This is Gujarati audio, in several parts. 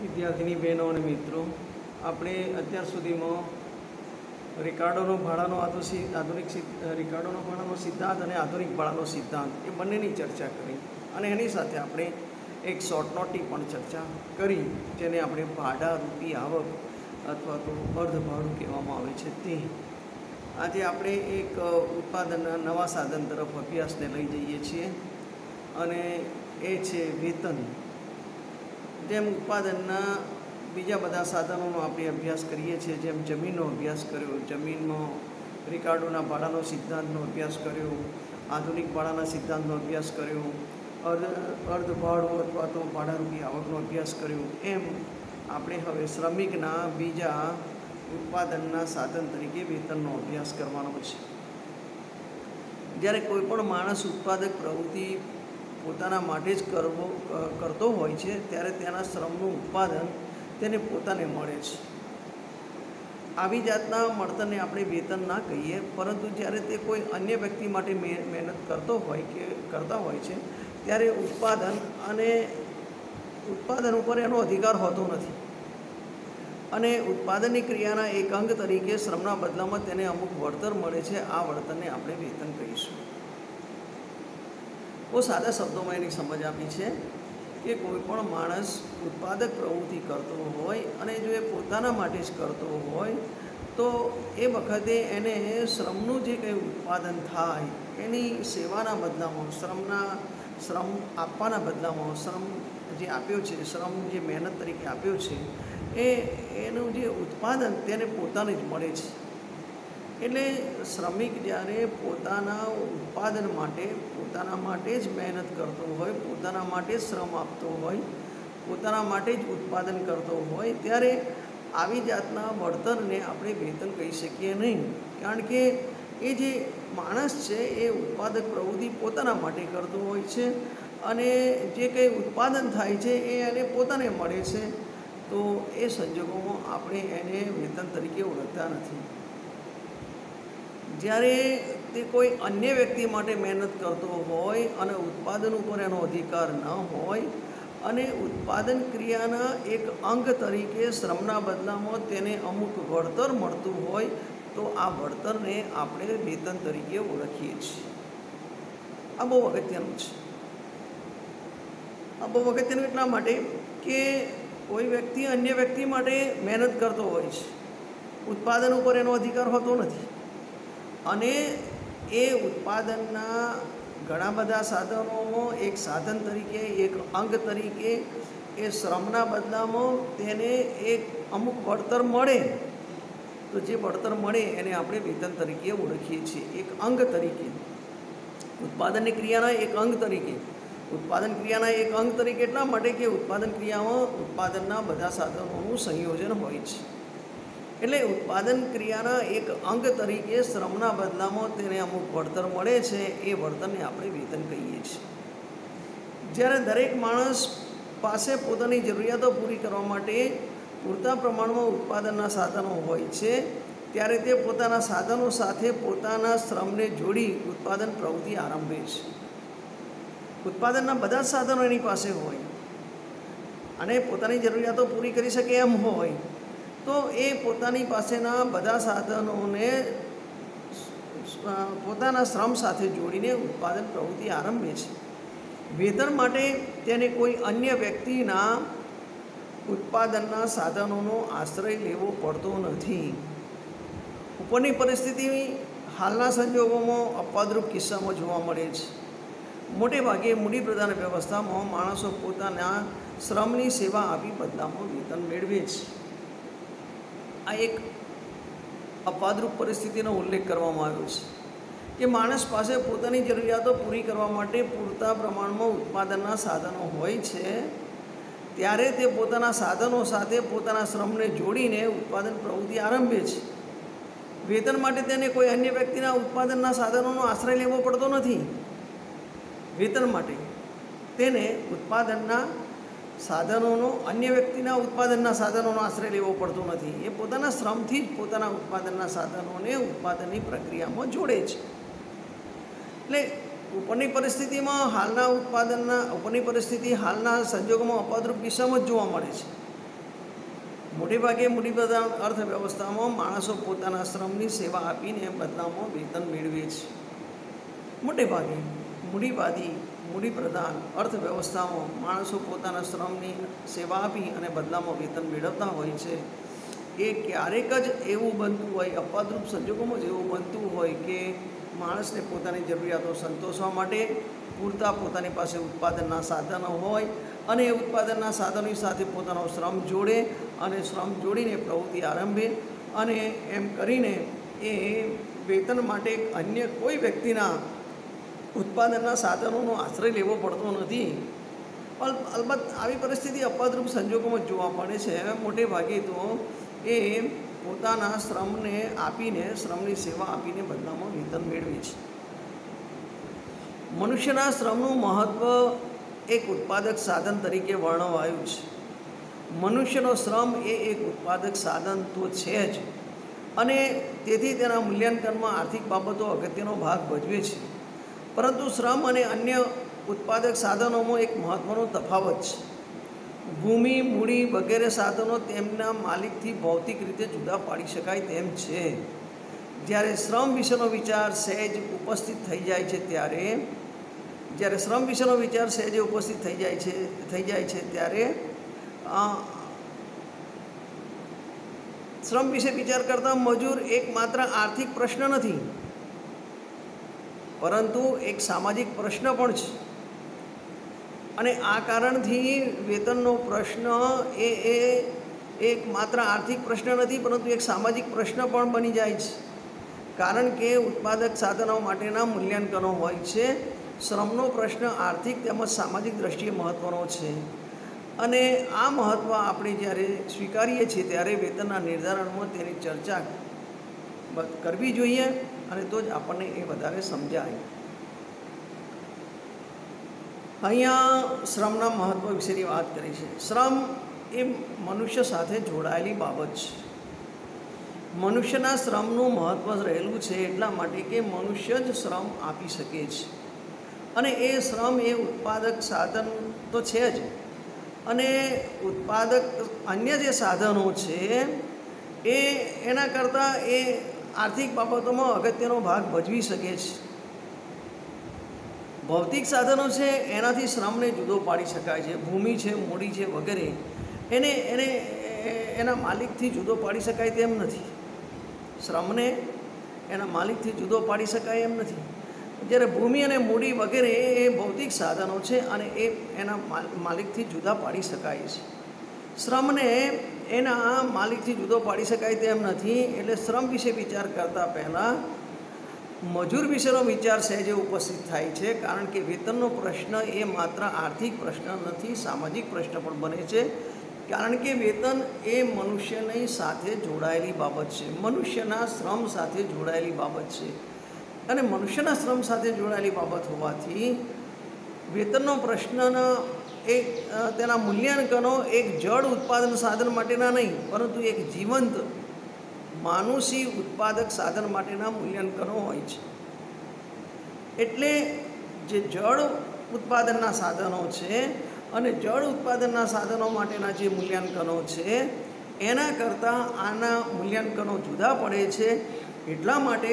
વિદ્યાર્થીની બહેનો અને મિત્રો, આપણે અત્યાર સુધીમાં રિકાર્ડોનો ભાડાનો આધુનિક રિકાર્ડોનો ભાડાનો સિદ્ધાંત અને આધુનિક ભાડાનો સિદ્ધાંત એ બંનેની ચર્ચા કરી અને એની સાથે આપણે એક શોર્ટ નોટની પણ ચર્ચા કરી, જેને આપણે ભાડા રૂપી આવક અથવા તો અર્ધ ભાડું કહેવામાં આવે છે. તે આજે આપણે એક ઉત્પાદનના નવા સાધન તરફ અભ્યાસને લઈ જઈએ છીએ અને એ છે વેતન. જેમ ઉત્પાદનના બીજા બધા સાધનોનો આપણે અભ્યાસ કરીએ છીએ, જેમ જમીનનો અભ્યાસ કર્યો, જમીનમાં રિકાર્ડોના ભાડાનો સિદ્ધાંતનો અભ્યાસ કર્યો, આધુનિક ભાડાના સિદ્ધાંતનો અભ્યાસ કર્યો, અર્ધ ભાડું અથવા તો ભાડારૂપી આવકનો અભ્યાસ કર્યો, એમ આપણે હવે શ્રમિકના બીજા ઉત્પાદનના સાધન તરીકે વેતનનો અભ્યાસ કરવાનો છે. જ્યારે કોઈ પણ માણસ ઉત્પાદક પ્રવૃત્તિ પોતાના માટે જ કરતો હોય છે, ત્યારે તેના શ્રમનું ઉત્પાદન તેને પોતાને મળે છે. આવી જાતના મળતરને આપણે વેતન ના કહીએ, પરંતુ જ્યારે તે કોઈ અન્ય વ્યક્તિ માટે મહેનત કરતા હોય છે, ત્યારે ઉત્પાદન ઉપર એનો અધિકાર હોતો નથી અને ઉત્પાદનની ક્રિયાના એક અંગ તરીકે શ્રમના બદલામાં તેને અમુક વળતર મળે છે. આ વળતરને આપણે વેતન કહીશું. બહુ સાદા શબ્દોમાં એની સમજ આપી છે કે કોઈ પણ માણસ ઉત્પાદક પ્રવૃત્તિ કરતો હોય અને જો એ પોતાના માટે જ કરતો હોય તો એ વખતે એને શ્રમનું જે કંઈ ઉત્પાદન થાય એની સેવાના બદલામાં, શ્રમ આપવાના બદલામાં, શ્રમ જે આપ્યો છે, શ્રમ જે મહેનત તરીકે આપ્યો છે, એનું જે ઉત્પાદન તેને પોતાને જ મળે છે. એટલે શ્રમિક જ્યારે પોતાના ઉત્પાદન માટે પોતાના માટે જ મહેનત કરતો હોય, પોતાના માટે જ શ્રમ આપતો હોય, પોતાના માટે જ ઉત્પાદન કરતો હોય, ત્યારે આવી જાતના વળતરને આપણે વેતન કહી શકીએ નહીં. કારણ કે એ જે માણસ છે એ ઉત્પાદક પ્રવૃત્તિ પોતાના માટે કરતો હોય છે અને જે કંઈ ઉત્પાદન થાય છે એ એને પોતાને મળે છે. તો એ સંજોગોમાં આપણે એને વેતન તરીકે ઓળખતા નથી. જ્યારે તે કોઈ અન્ય વ્યક્તિ માટે મહેનત કરતો હોય અને ઉત્પાદન ઉપર એનો અધિકાર ન હોય અને ઉત્પાદન ક્રિયાના એક અંગ તરીકે શ્રમના બદલામાં તેને અમુક વળતર મળતું હોય, તો આ વળતરને આપણે વેતન તરીકે ઓળખીએ છીએ. આ બહુ અગત્યનું છે. આ બહુ અગત્યનું એટલા માટે કે કોઈ વ્યક્તિ અન્ય વ્યક્તિ માટે મહેનત કરતો હોય છે, ઉત્પાદન ઉપર એનો અધિકાર હોતો નથી અને એ ઉત્પાદનના ઘણા બધા સાધનોમાં એક સાધન તરીકે, એક અંગ તરીકે એ શ્રમના બદલામાં તેને એક અમુક વળતર મળે, તો જે વળતર મળે એને આપણે વેતન તરીકે ઓળખીએ છીએ. એક અંગ તરીકે, ઉત્પાદનની ક્રિયાના એક અંગ તરીકે. ઉત્પાદન ક્રિયાના એક અંગ તરીકે એટલા માટે કે ઉત્પાદન ક્રિયામાં ઉત્પાદનના બધા સાધનોનું સંયોજન હોય છે. એટલે ઉત્પાદન ક્રિયાના એક અંગ તરીકે શ્રમના બદલામાં તેને અમુક વળતર મળે છે, એ વળતરને આપણે વેતન કહીએ છીએ. જ્યારે દરેક માણસ પાસે પોતાની જરૂરિયાતો પૂરી કરવા માટે પૂરતા પ્રમાણમાં ઉત્પાદનના સાધનો હોય છે, ત્યારે તે પોતાના સાધનો સાથે પોતાના શ્રમને જોડી ઉત્પાદન પ્રવૃત્તિ આરંભે છે. ઉત્પાદનના બધા જ સાધનો એની પાસે હોય અને પોતાની જરૂરિયાતો પૂરી કરી શકે એમ હોય, તો એ પોતાની પાસેના બધા સાધનોને પોતાના શ્રમ સાથે જોડીને ઉત્પાદન પ્રવૃત્તિ આરંભે છે. વેતન માટે તેને કોઈ અન્ય વ્યક્તિના ઉત્પાદનના સાધનોનો આશ્રય લેવો પડતો નથી. ઉપરની પરિસ્થિતિ હાલના સંજોગોમાં અપવાદરૂપ કિસ્સામાં જોવા મળે છે. મોટે ભાગે મૂડીપ્રધાન વ્યવસ્થામાં માણસો પોતાના શ્રમની સેવા આપી બદલામાં વેતન મેળવે છે. આ એક અપવાદરૂપ પરિસ્થિતિનો ઉલ્લેખ કરવામાં આવ્યો છે કે માણસ પાસે પોતાની જરૂરિયાતો પૂરી કરવા માટે પૂરતા પ્રમાણમાં ઉત્પાદનના સાધનો હોય છે, ત્યારે તે પોતાના સાધનો સાથે પોતાના શ્રમને જોડીને ઉત્પાદન પ્રવૃત્તિ આરંભે છે. વેતન માટે તેને કોઈ અન્ય વ્યક્તિના ઉત્પાદનના સાધનોનો આશ્રય લેવો પડતો નથી. વેતન માટે તેને ઉત્પાદનના સાધનોનો, અન્ય વ્યક્તિના ઉત્પાદનના સાધનોનો આશ્રય લેવો પડતો નથી. એ પોતાના શ્રમથી જ પોતાના ઉત્પાદનના સાધનોને ઉત્પાદનની પ્રક્રિયામાં જોડે છે. એટલે ઉપરની પરિસ્થિતિ હાલના સંજોગોમાં અપવાદરૂપ કિસ્સામાં જ જોવા મળે છે. મોટેભાગે મૂડીપ્રધાન અર્થવ્યવસ્થામાં માણસો પોતાના શ્રમની સેવા આપીને બદલામાં વેતન મેળવે છે. મોટેભાગે મૂડીપ્રધાન અર્થવ્યવસ્થામાં માણસો પોતાના શ્રમની સેવા આપી અને બદલામાં વેતન મેળવતા હોય છે. એ ક્યારેક જ એવું બનતું હોય, અપવાદરૂપ સંજોગોમાં જ એવું બનતું હોય કે માણસને પોતાની જરૂરિયાતો સંતોષવા માટે પૂરતા પોતાની પાસે ઉત્પાદનના સાધનો હોય અને એ ઉત્પાદનના સાધનોની સાથે પોતાનો શ્રમ જોડે અને શ્રમ જોડીને પ્રવૃત્તિ આરંભે અને એમ કરીને એ વેતન માટે અન્ય કોઈ વ્યક્તિના ઉત્પાદનના સાધનોનો આશ્રય લેવો પડતો નથી. અલબત્ત આવી પરિસ્થિતિ અપવાદરૂપ સંજોગોમાં જોવા મળે છે. મોટે ભાગે તો એ પોતાના શ્રમને આપીને, શ્રમની સેવા આપીને બદલામાં વેતન મેળવે છે. મનુષ્યના શ્રમનું મહત્ત્વ એક ઉત્પાદક સાધન તરીકે વર્ણવાયું છે. મનુષ્યનો શ્રમ એ એક ઉત્પાદક સાધન તો છે જ, અને તેથી તેના મૂલ્યાંકનમાં આર્થિક બાબતો અગત્યનો ભાગ ભજવે છે. પરંતુ શ્રમ અને અન્ય ઉત્પાદક સાધનોમાં એક મહત્ત્વનો તફાવત છે. ભૂમિ, મૂડી વગેરે સાધનો તેમના માલિકથી ભૌતિક રીતે જુદા પાડી શકાય તેમ છે. જ્યારે શ્રમ વિશેનો વિચાર સહેજ ઉપસ્થિત થઈ જાય છે ત્યારે ત્યારે શ્રમ વિશે વિચાર કરતા મજૂર એકમાત્ર આર્થિક પ્રશ્ન નથી, પરંતુ એક સામાજિક પ્રશ્ન પણ છે. અને આ કારણથી વેતનનો પ્રશ્ન એ એક માત્ર આર્થિક પ્રશ્ન નથી, પરંતુ એક સામાજિક પ્રશ્ન પણ બની જાય છે. કારણ કે ઉત્પાદક સાધનો માટેના મૂલ્યાંકનો હોય છે. શ્રમનો પ્રશ્ન આર્થિક તેમજ સામાજિક દ્રષ્ટિએ મહત્ત્વનો છે, અને આ મહત્ત્વ આપણે જ્યારે સ્વીકારીએ છીએ ત્યારે વેતનના નિર્ધારણમાં તેની ચર્ચા કરવી જોઈએ, અને તો જ આપણને એ વધારે સમજાય. અહીંયા શ્રમના મહત્ત્વ વિશેની વાત કરી છે. શ્રમ એ મનુષ્ય સાથે જોડાયેલી બાબત છે. મનુષ્યના શ્રમનું મહત્ત્વ રહેલું છે એટલા માટે કે મનુષ્ય જ શ્રમ આપી શકે છે, અને એ શ્રમ એ ઉત્પાદક સાધન તો છે જ, અને ઉત્પાદક અન્ય જે સાધનો છે એના કરતાં એ આર્થિક બાબતોમાં અગત્યનો ભાગ ભજવી શકે છે. ભૌતિક સાધનો છે એનાથી શ્રમને જુદો પાડી શકાય છે. ભૂમિ છે, મૂડી છે વગેરે એના માલિકથી જુદો પાડી શકાય તેમ નથી. શ્રમને એના માલિકથી જુદો પાડી શકાય એમ નથી. જ્યારે ભૂમિ અને મૂડી વગેરે એ ભૌતિક સાધનો છે અને એ એના માલિકથી જુદા પાડી શકાય છે. શ્રમને એના માલિકથી જુદો પાડી શકાય તેમ નથી. એટલે શ્રમ વિશે વિચાર કરતાં પહેલાં મજૂર વિશેનો વિચાર સહેજે ઉપસ્થિત થાય છે, કારણ કે વેતનનો પ્રશ્ન એ માત્ર આર્થિક પ્રશ્ન નથી, સામાજિક પ્રશ્ન પણ બને છે. કારણ કે વેતન એ મનુષ્યની સાથે જોડાયેલી બાબત છે, મનુષ્યના શ્રમ સાથે જોડાયેલી બાબત છે, અને મનુષ્યના શ્રમ સાથે જોડાયેલી બાબત હોવાથી વેતનનો પ્રશ્નના તેના મૂલ્યાંકનો એક જડ ઉત્પાદન સાધન માટેના નહીં, પરંતુ એક જીવંત માનુષી ઉત્પાદક સાધન માટેના મૂલ્યાંકનો હોય છે. એટલે જે જળ ઉત્પાદનના સાધનો છે અને જળ ઉત્પાદનના સાધનો માટેના જે મૂલ્યાંકનો છે એના કરતાં આના મૂલ્યાંકનો જુદા પડે છે. એટલા માટે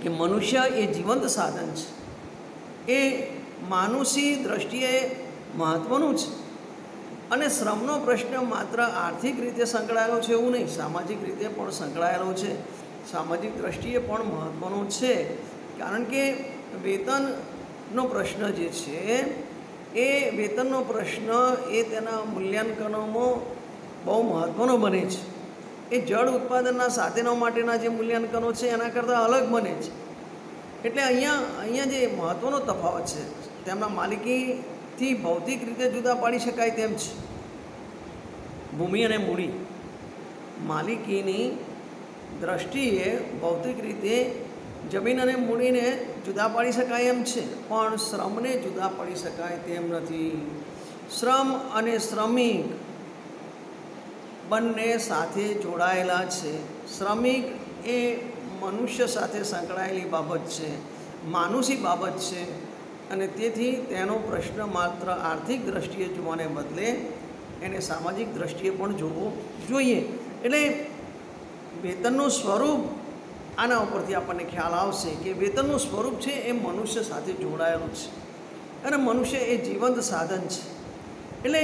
કે મનુષ્ય એ જીવંત સાધન છે, એ માનુષી દ્રષ્ટિએ મહત્ત્વનું છે, અને શ્રમનો પ્રશ્ન માત્ર આર્થિક રીતે સંકળાયેલો છે એવું નહીં, સામાજિક રીતે પણ સંકળાયેલો છે, સામાજિક દ્રષ્ટિએ પણ મહત્ત્વનો છે. કારણ કે વેતનનો પ્રશ્ન જે છે એ વેતનનો પ્રશ્ન એ તેના મૂલ્યાંકનોમાં બહુ મહત્ત્વનો બને છે. એ જળ ઉત્પાદનના સાધનો માટેના જે મૂલ્યાંકનો છે એના કરતાં અલગ બને છે. એટલે અહીંયા જે મહત્ત્વનો તફાવત છે તેમના માલિકીથી ભૌતિક રીતે જુદા પાડી શકાય તેમ છે. ભૂમિ અને મૂડી માલિકીની દ્રષ્ટિએ ભૌતિક રીતે જમીન અને મૂડીને જુદા પાડી શકાય એમ છે, પણ શ્રમને જુદા પાડી શકાય તેમ નથી. શ્રમ અને શ્રમિક બંને સાથે જોડાયેલા છે. શ્રમિક એ મનુષ્ય સાથે સંકળાયેલી બાબત છે, માનુષી બાબત છે, અને તેથી તેનો પ્રશ્ન માત્ર આર્થિક દ્રષ્ટિએ જોવાને બદલે એને સામાજિક દ્રષ્ટિએ પણ જોવો જોઈએ. એટલે વેતનનું સ્વરૂપ આના ઉપરથી આપણને ખ્યાલ આવશે કે વેતનનું સ્વરૂપ છે એ મનુષ્ય સાથે જોડાયેલું છે અને મનુષ્ય એ જીવંત સાધન છે. એટલે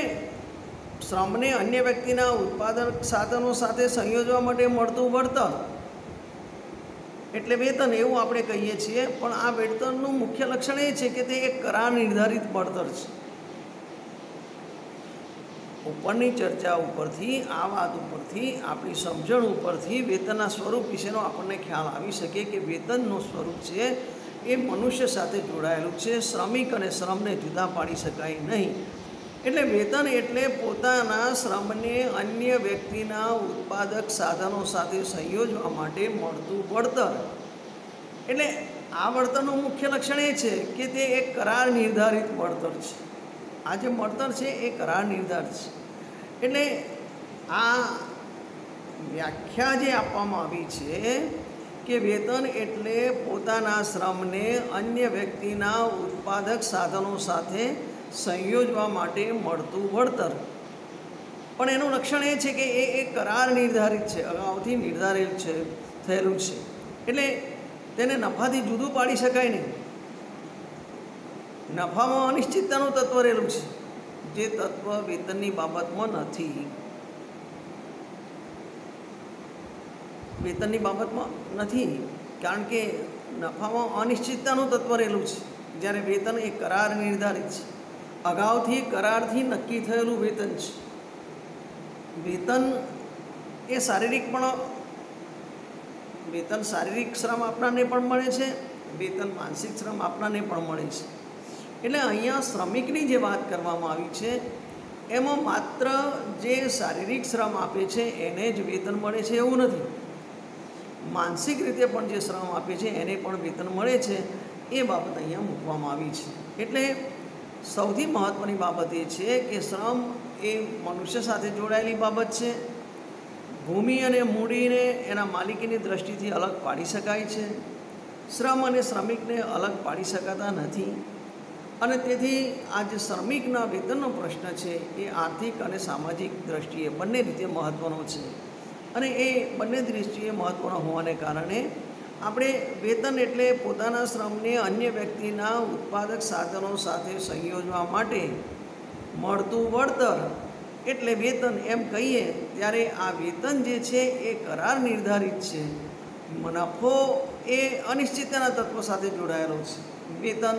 શ્રમને અન્ય વ્યક્તિના ઉત્પાદક સાધનો સાથે સંયોજવા માટે મળતું વળતર એટલે વેતન એવું આપણે કહીએ છીએ. પણ આ વેતનનું મુખ્ય લક્ષણ એ છે કે તે એક કરાર નિર્ધારિત વળતર છે. ઉપરની ચર્ચા ઉપરથી, આ વાત ઉપરથી, આપણી સમજણ ઉપરથી વેતનના સ્વરૂપ વિશેનો આપણને ખ્યાલ આવી શકે કે વેતનનું સ્વરૂપ છે એ મનુષ્ય સાથે જોડાયેલું છે. શ્રમિક અને શ્રમને જુદા પાડી શકાય નહીં. એટલે વેતન એટલે પોતાના શ્રમને અન્ય વ્યક્તિના ઉત્પાદક સાધનો સાથે સંયોજવા માટે મળતું વળતર. એટલે આ વળતરનું મુખ્ય લક્ષણ એ છે કે તે એક કરાર નિર્ધારિત વળતર છે. આ જે વળતર છે એ કરાર નિર્ધારિત છે. એટલે આ વ્યાખ્યા જે આપવામાં આવી છે કે વેતન એટલે પોતાના શ્રમને અન્ય વ્યક્તિના ઉત્પાદક સાધનો સાથે સંયોજવા માટે મળતું વળતર. પણ એનું લક્ષણ એ છે કે એ એક કરાર નિર્ધારિત છે, અગાઉથી નિર્ધારેલ છે, થયેલું છે. એટલે તેને નફાથી જુદું પાડી શકાય નહીં. નફામાં અનિશ્ચિતતાનું તત્વ રહેલું છે, જે તત્વ વેતનની બાબતમાં નથી. વેતનની બાબતમાં નથી કારણ કે નફામાં અનિશ્ચિતતાનું તત્વ રહેલું છે, જ્યારે વેતન એ કરાર નિર્ધારિત છે, અગાઉથી કરારથી નક્કી થયેલું વેતન છે. વેતન એ વેતન શારીરિક શ્રમ આપનારને પણ મળે છે, વેતન માનસિક શ્રમ આપનારને પણ મળે છે. એટલે અહીંયા શ્રમિકની જે વાત કરવામાં આવી છે એમાં માત્ર જે શારીરિક શ્રમ આપે છે એને જ વેતન મળે છે એવું નથી. માનસિક રીતે પણ જે શ્રમ આપે છે એને પણ વેતન મળે છે. એ બાબત અહીંયા મૂકવામાં આવી છે. એટલે સૌથી મહત્ત્વની બાબત એ છે કે શ્રમ એ મનુષ્ય સાથે જોડાયેલી બાબત છે. ભૂમિ અને મૂડીને એના માલિકીની દૃષ્ટિથી અલગ પાડી શકાય છે. શ્રમ અને શ્રમિકને અલગ પાડી શકાતા નથી. અને તેથી આ જે શ્રમિકના વેતનનો પ્રશ્ન છે એ આર્થિક અને સામાજિક દૃષ્ટિએ બંને રીતે મહત્ત્વનો છે. અને એ બંને દૃષ્ટિએ મહત્ત્વનો હોવાને કારણે આપણે વેતન એટલે પોતાના શ્રમને અન્ય વ્યક્તિના ઉત્પાદક સાધનો સાથે સંયોજવા માટે મળતું વળતર એટલે વેતન એમ કહીએ ત્યારે આ વેતન જે છે એ કરાર નિર્ધારિત છે. નફો એ અનિશ્ચિતતાના તત્વ સાથે જોડાયેલો છે. વેતન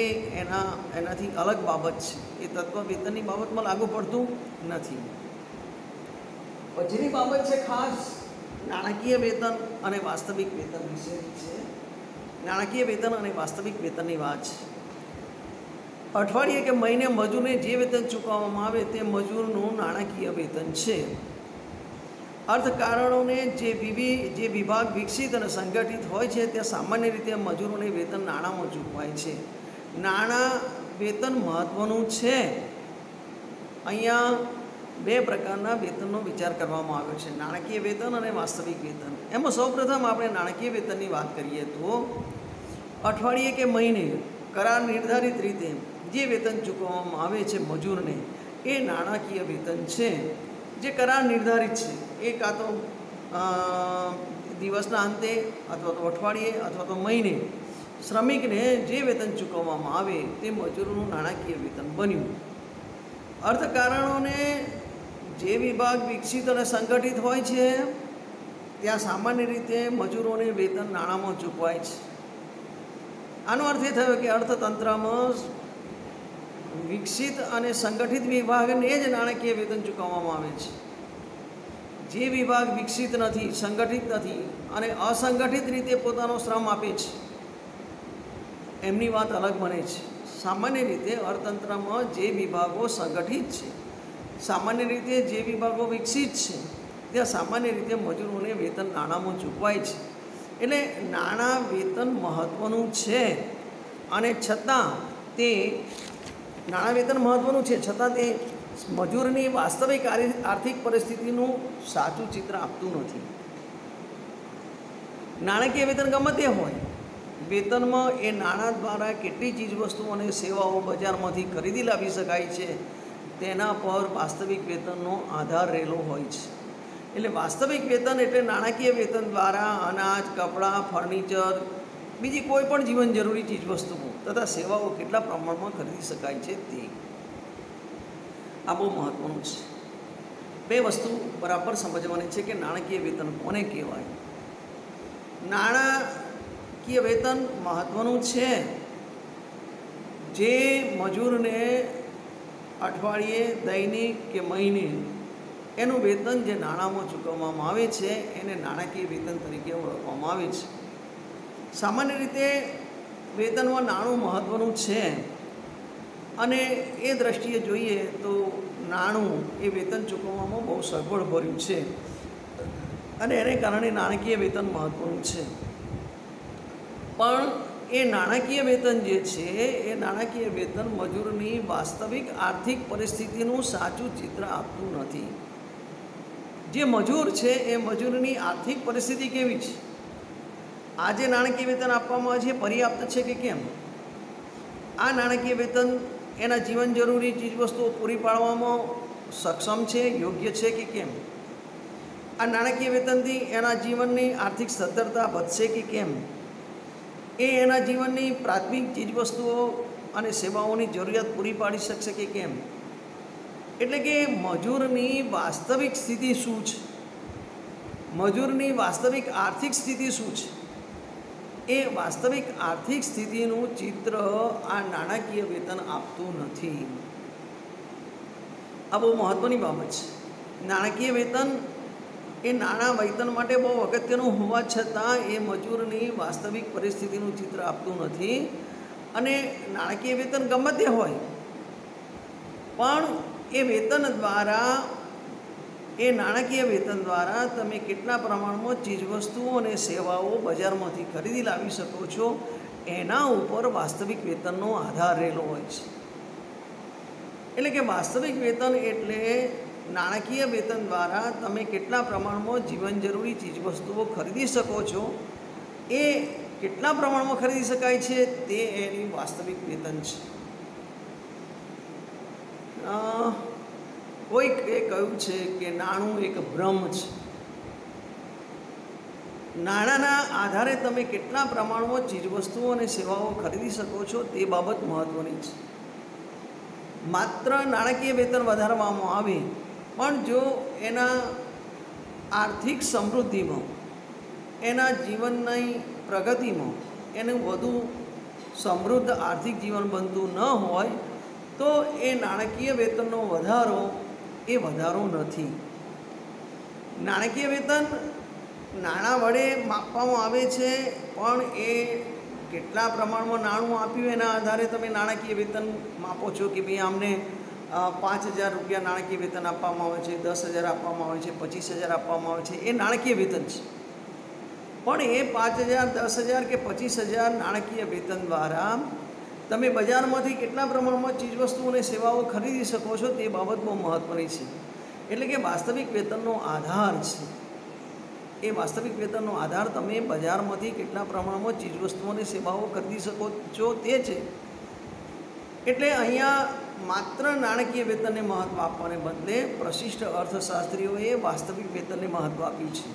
એ એનાથી અલગ બાબત છે. એ તત્વ વેતનની બાબતમાં લાગુ પડતું નથી. પછીની બાબત છે ખાસ નાણાકીય વેતન અને વાસ્તવિક વેતન વિશે છે. નાણાકીય વેતન અને વાસ્તવિક વેતનની વાત છે. અઠવાડિયે કે મહિને મજૂરને જે વેતન ચૂકવવામાં આવે તે મજૂરનું નાણાકીય વેતન છે. અર્થકારણોને જે વિભાગ વિકસિત અને સંગઠિત હોય છે ત્યાં સામાન્ય રીતે મજૂરોને વેતન નાણાંમાં ચૂકવાય છે. નાણાં વેતન મહત્ત્વનું છે. અહીંયા બે પ્રકારના વેતનનો વિચાર કરવામાં આવ્યો છે, નાણાકીય વેતન અને વાસ્તવિક વેતન. એમાં સૌપ્રથમ આપણે નાણાકીય વેતનની વાત કરીએ તો અઠવાડિયે કે મહિને કરાર નિર્ધારિત રીતે જે વેતન ચૂકવવામાં આવે છે મજૂરને એ નાણાકીય વેતન છે, જે કરાર નિર્ધારિત છે. એ કાં તો દિવસના અંતે અથવા તો અઠવાડિયે અથવા તો મહિને શ્રમિકને જે વેતન ચૂકવવામાં આવે તે મજૂરોનું નાણાકીય વેતન બન્યું. અર્થકારણોને જે વિભાગ વિકસિત અને સંગઠિત હોય છે ત્યાં સામાન્ય રીતે મજૂરોને વેતન નાણાંમાં ચૂકવાય છે. આનો અર્થ એ થયો કે અર્થતંત્રમાં વિકસિત અને સંગઠિત વિભાગને જ નાણાકીય વેતન ચૂકવવામાં આવે છે. જે વિભાગ વિકસિત નથી, સંગઠિત નથી અને અસંગઠિત રીતે પોતાનો શ્રમ આપે છે એમની વાત અલગ બને છે. સામાન્ય રીતે અર્થતંત્રમાં જે વિભાગો સંગઠિત છે, સામાન્ય રીતે જે વિભાગો વિકસિત છે ત્યાં સામાન્ય રીતે મજૂરોને વેતન નાણાંમાં ચૂકવાય છે. એટલે નાણાં વેતન મહત્ત્વનું છે અને છતાં તે નાણાં વેતન મહત્ત્વનું છે છતાં તે મજૂરની વાસ્તવિક આર્થિક પરિસ્થિતિનું સાચું ચિત્ર આપતું નથી. નાણાકીય વેતન ગમે તે હોય, વેતનમાં એ નાણાં દ્વારા કેટલી ચીજવસ્તુઓ અને સેવાઓ બજારમાંથી ખરીદી લાવી શકાય છે તેના પર વાસ્તવિક વેતનનો આધાર રહેલો હોય છે. એટલે વાસ્તવિક વેતન એટલે નાણાકીય વેતન દ્વારા અનાજ, કપડાં, ફર્નિચર, બીજી કોઈ પણ જીવન જરૂરી ચીજવસ્તુઓ તથા સેવાઓ કેટલા પ્રમાણમાં ખરીદી શકાય છે તે. આ બહુ મહત્ત્વનું છે. બે વસ્તુ બરાબર સમજવાની છે કે નાણાકીય વેતન કોને કહેવાય. નાણાકીય વેતન મહત્ત્વનું છે જે મજૂરને અઠવાડિયે, દૈનિક કે મહિને એનું વેતન જે નાણાંમાં ચૂકવવામાં આવે છે એને નાણાકીય વેતન તરીકે ઓળખવામાં આવે છે. સામાન્ય રીતે વેતનમાં નાણું મહત્ત્વનું છે અને એ દૃષ્ટિએ જોઈએ તો નાણું એ વેતન ચૂકવવામાં બહુ સગવડભર્યું છે અને એને કારણે નાણાકીય વેતન મહત્ત્વનું છે. પણ એ નાણાકીય વેતન જે છે એ નાણાકીય વેતન મજૂરની વાસ્તવિક આર્થિક પરિસ્થિતિનું સાચું ચિત્ર આપતું નથી. જે મજૂર છે એ મજૂરની આર્થિક પરિસ્થિતિ કેવી છે, આજે નાણાકીય વેતન આપવામાં આવે છે પર્યાપ્ત છે કે કેમ, આ નાણાકીય વેતન એના જીવન જરૂરી ચીજવસ્તુઓ પૂરી પાડવામાં સક્ષમ છે, યોગ્ય છે કે કેમ, આ નાણાકીય વેતનથી એના જીવનની આર્થિક સદ્ધરતા વધશે કે કેમ, એ એના જીવનની પ્રાથમિક ચીજવસ્તુઓ અને સેવાઓની જરૂરિયાત પૂરી પાડી શકશે કે કેમ. એટલે કે મજૂરની વાસ્તવિક સ્થિતિ શું છે, મજૂરની વાસ્તવિક આર્થિક સ્થિતિ શું છે, એ વાસ્તવિક આર્થિક સ્થિતિનું ચિત્ર આ નાણાકીય વેતન આપતું નથી. આ બહુ મહત્ત્વની બાબત છે. નાણાકીય વેતન એ નાણાં વેતન માટે બહુ અગત્યનું હોવા છતાં એ મજૂરની વાસ્તવિક પરિસ્થિતિનું ચિત્ર આપતું નથી. અને નાણાકીય વેતન ગમે તે હોય પણ એ વેતન દ્વારા, એ નાણાકીય વેતન દ્વારા તમે કેટલા પ્રમાણમાં ચીજવસ્તુઓ અને સેવાઓ બજારમાંથી ખરીદી લાવી શકો છો એના ઉપર વાસ્તવિક વેતનનો આધાર રહેલો હોય છે. એટલે કે વાસ્તવિક વેતન એટલે નાણાકીય વેતન દ્વારા તમે કેટલા પ્રમાણમાં જીવન જરૂરી ચીજવસ્તુઓ ખરીદી શકો છો, એ કેટલા પ્રમાણમાં ખરીદી શકાય છે તે એની વાસ્તવિક વેતન છે. કોઈક એ કહ્યું છે કે નાણું એક ભ્રમ છે. નાણાંના આધારે તમે કેટલા પ્રમાણમાં ચીજવસ્તુઓ અને સેવાઓ ખરીદી શકો છો તે બાબત મહત્ત્વની છે. માત્ર નાણાકીય વેતન વધારવામાં આવે પણ જો એના આર્થિક સમૃદ્ધિમાં, એના જીવનની પ્રગતિમાં એનું વધુ સમૃદ્ધ આર્થિક જીવન બનતું ન હોય તો એ નાણાકીય વેતનનો વધારો એ વધારો નથી. નાણાકીય વેતન નાણાં વડે માપવામાં આવે છે પણ એ કેટલા પ્રમાણમાં નાણું આપ્યું એના આધારે તમે નાણાકીય વેતન માપો છો કે ભાઈ આમને 5,000 રૂપિયા નાણાકીય વેતન આપવામાં આવે છે, 10,000 આપવામાં આવે છે, 25,000 આપવામાં આવે છે, એ નાણાકીય વેતન છે. પણ એ 5,000, 10,000 કે 25,000 નાણાકીય વેતન દ્વારા તમે બજારમાંથી કેટલા પ્રમાણમાં ચીજવસ્તુઓ અને સેવાઓ ખરીદી શકો છો તે બાબત બહુ મહત્ત્વની છે. એટલે કે વાસ્તવિક વેતનનો આધાર છે, એ વાસ્તવિક વેતનનો આધાર તમે બજારમાંથી કેટલા પ્રમાણમાં ચીજવસ્તુઓ અને સેવાઓ ખરીદી શકો છો તે છે. એટલે અહીંયા માત્ર નાણાકીય વેતનને મહત્ત્વ આપવાને બદલે પ્રશિષ્ટ અર્થશાસ્ત્રીઓએ વાસ્તવિક વેતનને મહત્ત્વ આપ્યું છે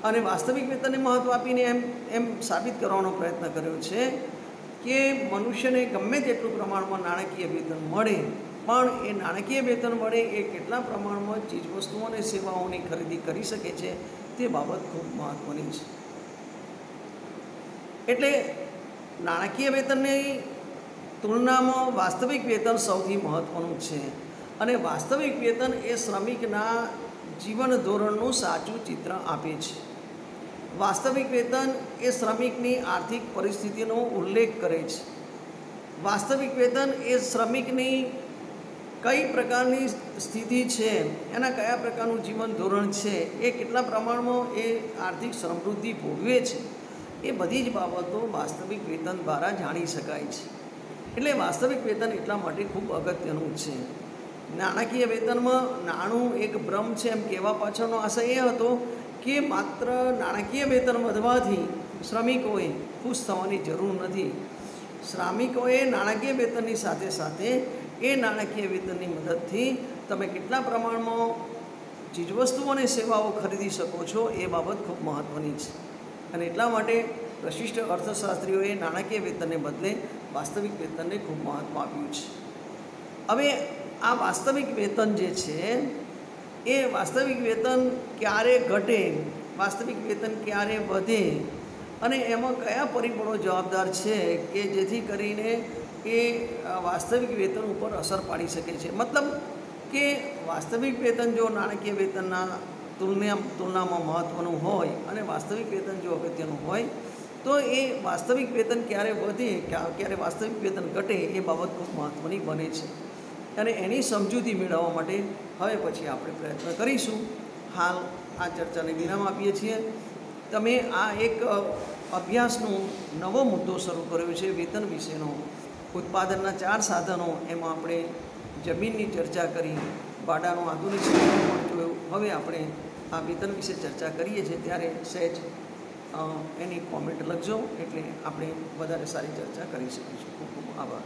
અને વાસ્તવિક વેતનને મહત્ત્વ આપીને એમ સાબિત કરવાનો પ્રયત્ન કર્યો છે કે મનુષ્યને ગમે તેટલું પ્રમાણમાં નાણાકીય વેતન મળે પણ એ નાણાકીય વેતન વડે એ કેટલા પ્રમાણમાં ચીજવસ્તુઓ અને સેવાઓની ખરીદી કરી શકે છે તે બાબત ખૂબ મહત્ત્વની છે. એટલે નાણાકીય વેતનની તુલનામાં વાસ્તવિક વેતન સૌથી મહત્ત્વનું છે અને વાસ્તવિક વેતન એ શ્રમિકના જીવન ધોરણનું સાચું ચિત્ર આપે છે. વાસ્તવિક વેતન એ શ્રમિકની આર્થિક પરિસ્થિતિનો ઉલ્લેખ કરે છે. વાસ્તવિક વેતન એ શ્રમિકની કઈ પ્રકારની સ્થિતિ છે, એના કયા પ્રકારનું જીવન ધોરણ છે, એ કેટલા પ્રમાણમાં એ આર્થિક સમૃદ્ધિ ભોગવે છે, એ બધી જ બાબતો વાસ્તવિક વેતન દ્વારા જાણી શકાય છે. એટલે વાસ્તવિક વેતન એટલા માટે ખૂબ અગત્યનું છે. નાણાકીય વેતનમાં નાણું એક ભ્રમ છે એમ કહેવા પાછળનો આશય એ હતો કે માત્ર નાણાકીય વેતન વધવાથી શ્રમિકોએ ખુશ થવાની જરૂર નથી. શ્રામિકોએ નાણાકીય વેતનની સાથે સાથે એ નાણાકીય વેતનની મદદથી તમે કેટલા પ્રમાણમાં ચીજવસ્તુઓ અને સેવાઓ ખરીદી શકો છો એ બાબત ખૂબ મહત્ત્વની છે. અને એટલા માટે પ્રશિષ્ટ અર્થશાસ્ત્રીઓએ નાણાકીય વેતનને બદલે વાસ્તવિક વેતનને ખૂબ મહત્ત્વ આપ્યું છે. હવે આ વાસ્તવિક વેતન જે છે એ વાસ્તવિક વેતન ક્યારે ઘટે, વાસ્તવિક વેતન ક્યારે વધે અને એમાં કયા પરિબળો જવાબદાર છે કે જેથી કરીને એ વાસ્તવિક વેતન ઉપર અસર પાડી શકે છે. મતલબ કે વાસ્તવિક વેતન જો નાણાકીય વેતનના તુલનામાં મહત્ત્વનું હોય અને વાસ્તવિક વેતન જો અગત્યનું હોય તો એ વાસ્તવિક વેતન ક્યારે વધે ક્યારે વાસ્તવિક વેતન ઘટે એ બાબત ખૂબ મહત્ત્વની બને છે. અને એની સમજૂતી મેળવવા માટે હવે પછી આપણે પ્રયત્ન કરીશું. હાલ આ ચર્ચાને વિરામ આપીએ છીએ. તમે આ એક અભ્યાસનો નવો મુદ્દો શરૂ કર્યો છે વેતન વિશેનો. ઉત્પાદનના 4 સાધનો, એમાં આપણે જમીનની ચર્ચા કરી, ભાડાનો આધુનિક પણ જોયું. હવે આપણે આ વેતન વિશે ચર્ચા કરીએ છીએ ત્યારે સહેજ એની કોમેન્ટ લખજો એટલે આપણે વધારે સારી ચર્ચા કરી શકીશું. ખૂબ ખૂબ આભાર.